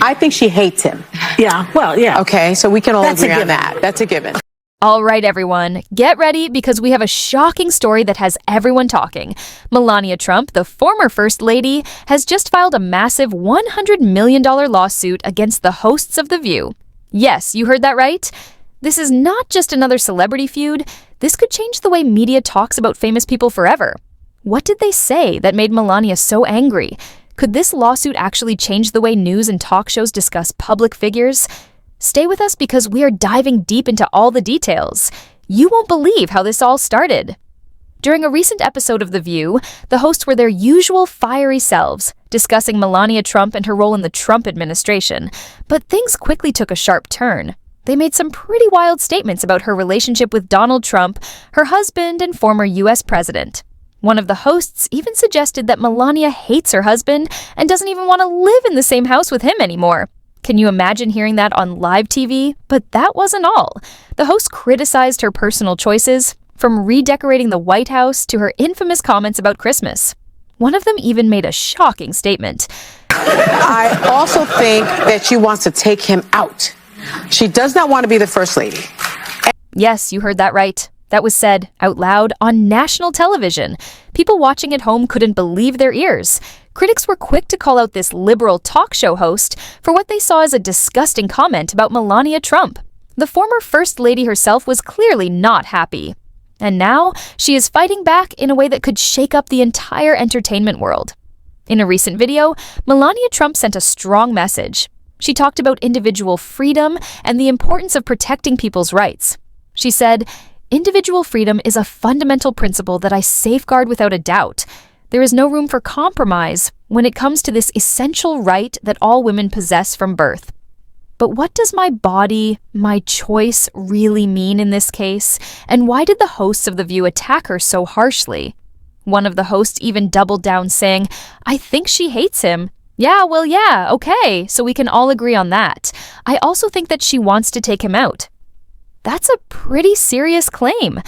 I think she hates him. Yeah, well, yeah. Okay, so we can all agree on that. That's a given. All right, everyone, get ready because we have a shocking story that has everyone talking. Melania Trump, the former First Lady, has just filed a massive $100 million lawsuit against the hosts of The View. Yes, you heard that right. This is not just another celebrity feud. This could change the way media talks about famous people forever. What did they say that made Melania so angry? Could this lawsuit actually change the way news and talk shows discuss public figures? Stay with us because we are diving deep into all the details. You won't believe how this all started. During a recent episode of The View, the hosts were their usual fiery selves, discussing Melania Trump and her role in the Trump administration. But things quickly took a sharp turn. They made some pretty wild statements about her relationship with Donald Trump, her husband and former U.S. president. One of the hosts even suggested that Melania hates her husband and doesn't even want to live in the same house with him anymore. Can you imagine hearing that on live TV? But that wasn't all. The host criticized her personal choices, from redecorating the White House to her infamous comments about Christmas. One of them even made a shocking statement. I also think that she wants to take him out. She does not want to be the First Lady. Yes, you heard that right. That was said out loud on national television. People watching at home couldn't believe their ears. Critics were quick to call out this liberal talk show host for what they saw as a disgusting comment about Melania Trump. The former First Lady herself was clearly not happy. And now, she is fighting back in a way that could shake up the entire entertainment world. In a recent video, Melania Trump sent a strong message. She talked about individual freedom and the importance of protecting people's rights. She said, "Individual freedom is a fundamental principle that I safeguard without a doubt. There is no room for compromise when it comes to this essential right that all women possess from birth." But what does my body, my choice really mean in this case? And why did the hosts of The View attack her so harshly? One of the hosts even doubled down saying, "I think she hates him." Yeah, okay, so we can all agree on that. I also think that she wants to take him out. That's a pretty serious claim.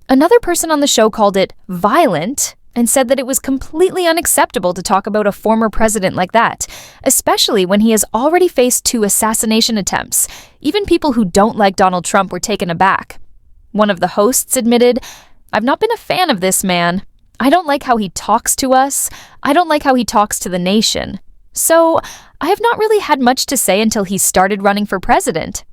Another person on the show called it violent and said that it was completely unacceptable to talk about a former president like that, especially when he has already faced 2 assassination attempts. Even people who don't like Donald Trump were taken aback. One of the hosts admitted, "I've not been a fan of this man. I don't like how he talks to us. I don't like how he talks to the nation. So, I have not really had much to say until he started running for president."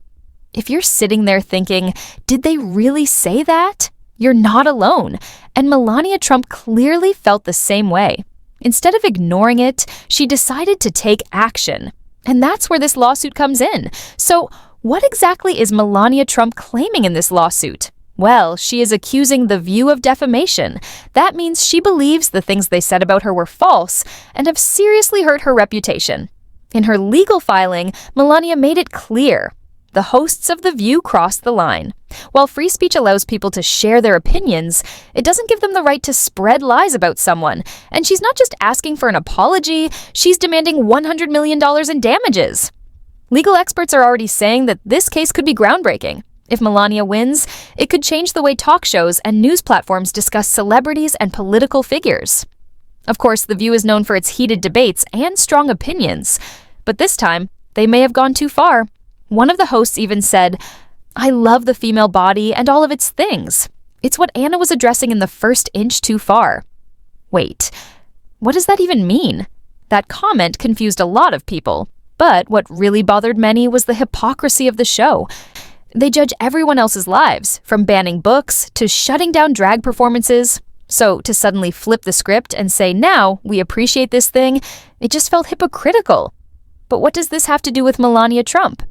If you're sitting there thinking, did they really say that? You're not alone. And Melania Trump clearly felt the same way. Instead of ignoring it, she decided to take action. And that's where this lawsuit comes in. So, what exactly is Melania Trump claiming in this lawsuit? Well, she is accusing The View of defamation. That means she believes the things they said about her were false and have seriously hurt her reputation. In her legal filing, Melania made it clear. The hosts of The View crossed the line. While free speech allows people to share their opinions, it doesn't give them the right to spread lies about someone. And she's not just asking for an apology, she's demanding $100 million in damages. Legal experts are already saying that this case could be groundbreaking. If Melania wins, it could change the way talk shows and news platforms discuss celebrities and political figures. Of course, The View is known for its heated debates and strong opinions. But this time, they may have gone too far. One of the hosts even said, "I love the female body and all of its things. It's what Anna was addressing in The First Inch Too Far." Wait, what does that even mean? That comment confused a lot of people. But what really bothered many was the hypocrisy of the show. They judge everyone else's lives, from banning books to shutting down drag performances. So to suddenly flip the script and say, "Now we appreciate this thing," it just felt hypocritical. But what does this have to do with Melania Trump?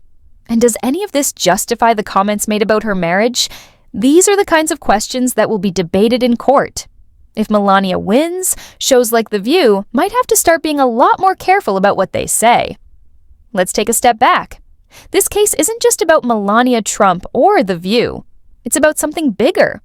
And does any of this justify the comments made about her marriage? These are the kinds of questions that will be debated in court. If Melania wins, shows like The View might have to start being a lot more careful about what they say. Let's take a step back. This case isn't just about Melania Trump or The View. It's about something bigger.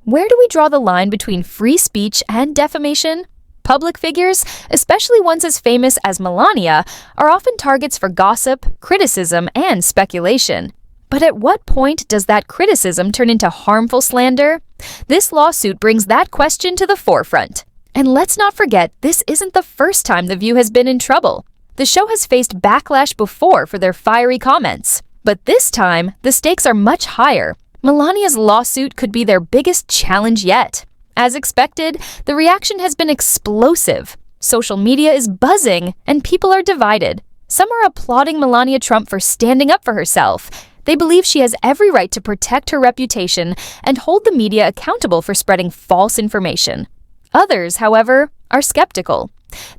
Where do we draw the line between free speech and defamation? Public figures, especially ones as famous as Melania, are often targets for gossip, criticism, and speculation. But at what point does that criticism turn into harmful slander? This lawsuit brings that question to the forefront. And let's not forget, this isn't the first time The View has been in trouble. The show has faced backlash before for their fiery comments, but this time, the stakes are much higher. Melania's lawsuit could be their biggest challenge yet. As expected, the reaction has been explosive. Social media is buzzing, and people are divided. Some are applauding Melania Trump for standing up for herself. They believe she has every right to protect her reputation and hold the media accountable for spreading false information. Others, however, are skeptical.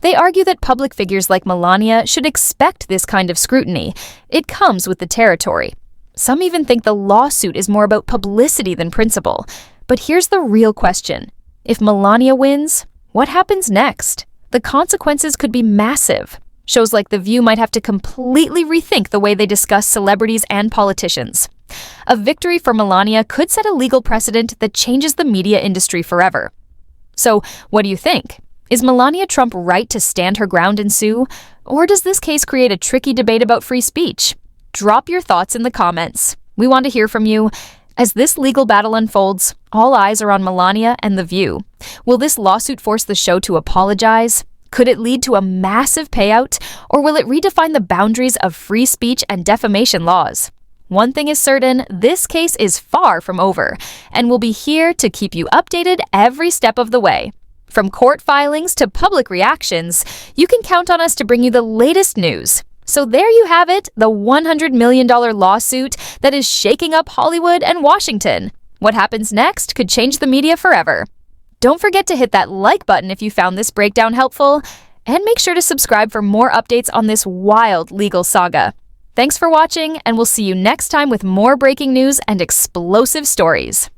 They argue that public figures like Melania should expect this kind of scrutiny. It comes with the territory. Some even think the lawsuit is more about publicity than principle. But here's the real question. If Melania wins, what happens next? The consequences could be massive. Shows like The View might have to completely rethink the way they discuss celebrities and politicians. A victory for Melania could set a legal precedent that changes the media industry forever. So, what do you think? Is Melania Trump right to stand her ground and sue? Or does this case create a tricky debate about free speech? Drop your thoughts in the comments. We want to hear from you. As this legal battle unfolds, all eyes are on Melania and The View. Will this lawsuit force the show to apologize? Could it lead to a massive payout? Or will it redefine the boundaries of free speech and defamation laws? One thing is certain, this case is far from over, and we'll be here to keep you updated every step of the way. From court filings to public reactions, you can count on us to bring you the latest news. So there you have it, the $100 million lawsuit that is shaking up Hollywood and Washington. What happens next could change the media forever. Don't forget to hit that like button if you found this breakdown helpful, and make sure to subscribe for more updates on this wild legal saga. Thanks for watching, and we'll see you next time with more breaking news and explosive stories.